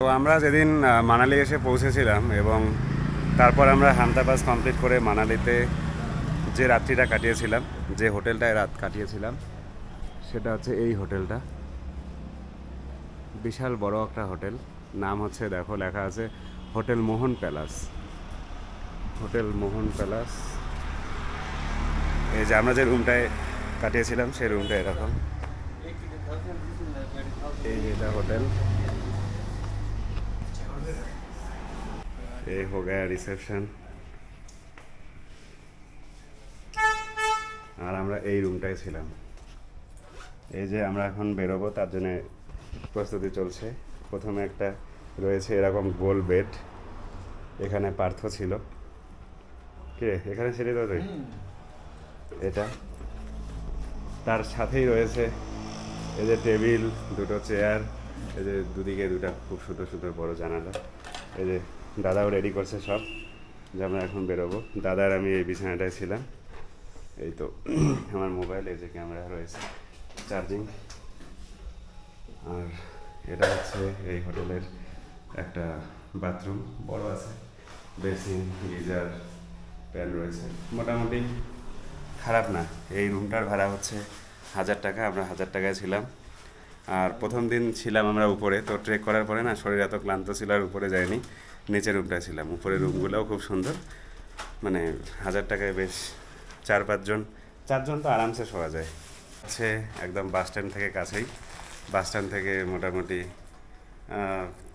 তো আমরা যেদিন মানালি এসে পৌঁছেছিলাম এবং তারপর আমরা হামতা পাস কমপ্লিট করে মানালিতে যে রাত্রিটা কাটিয়েছিলাম, যে হোটেলটায় রাত কাটিয়েছিলাম সেটা হচ্ছে এই হোটেলটা। বিশাল বড় একটা হোটেল, নাম হচ্ছে দেখো লেখা আছে হোটেল মোহন প্যালাস। হোটেল মোহন প্যালাস। এই যে আমরা যে রুমটায় কাটিয়েছিলাম সেই রুমটা এরকম। এই যেটা হোটেল, এই হো গয়া রিসেপশন। আর আমরা এই রুমটায় ছিলাম। এই যে আমরা এখন বেরোবো, তার জন্য প্রস্তুতি চলছে। প্রথমে একটা রয়েছে এরকম গোল বেড, এখানে পার্থ ছিল। কে এখানে ছিলি তো তুই? এটা তার সাথেই রয়েছে এই যে টেবিল, দুটো চেয়ার, এই যে দুদিকে দুটা খুব সুন্দর সুন্দর বড় জানালা। এই যে দাদাও রেডি করছে সব, যে আমরা এখন বেরোবো। দাদার আমি এই বিছানাটায় ছিলাম। এই তো আমার মোবাইল, এই যে ক্যামেরা রয়েছে, চার্জিং। আর এটা হচ্ছে এই হোটেলের একটা বাথরুম, বড় আছে, বেসিন, গিজার, প্যান রয়েছে। মোটামুটি খারাপ না। এই রুমটার ভাড়া হচ্ছে 1000 টাকা। আমরা 1000 টাকায় ছিলাম। আর প্রথম দিন ছিলাম আমরা উপরে, তো ট্রেক করার পরে না শরীর এত ক্লান্ত ছিল আর উপরে যায়নি, নিচের রুমটায় ছিলাম। উপরের রুমগুলোও খুব সুন্দর, মানে 1000 টাকায় বেশ 4-5 জন তো আরামসে শোয়া যায়। হচ্ছে একদম বাস স্ট্যান্ড থেকে কাছেই, বাস স্ট্যান্ড থেকে মোটামুটি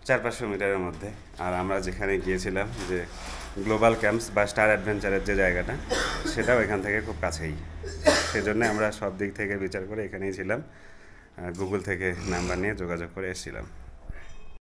400-500 মিটারের মধ্যে। আর আমরা যেখানে গিয়েছিলাম, যে গ্লোবাল ক্যাম্পস বা স্টার অ্যাডভেঞ্চারের যে জায়গাটা, সেটাও এখান থেকে খুব কাছেই। সেজন্য আমরা সব দিক থেকে বিচার করে এখানেই ছিলাম। গুগল থেকে নাম্বার নিয়ে যোগাযোগ করে এসেছিলাম।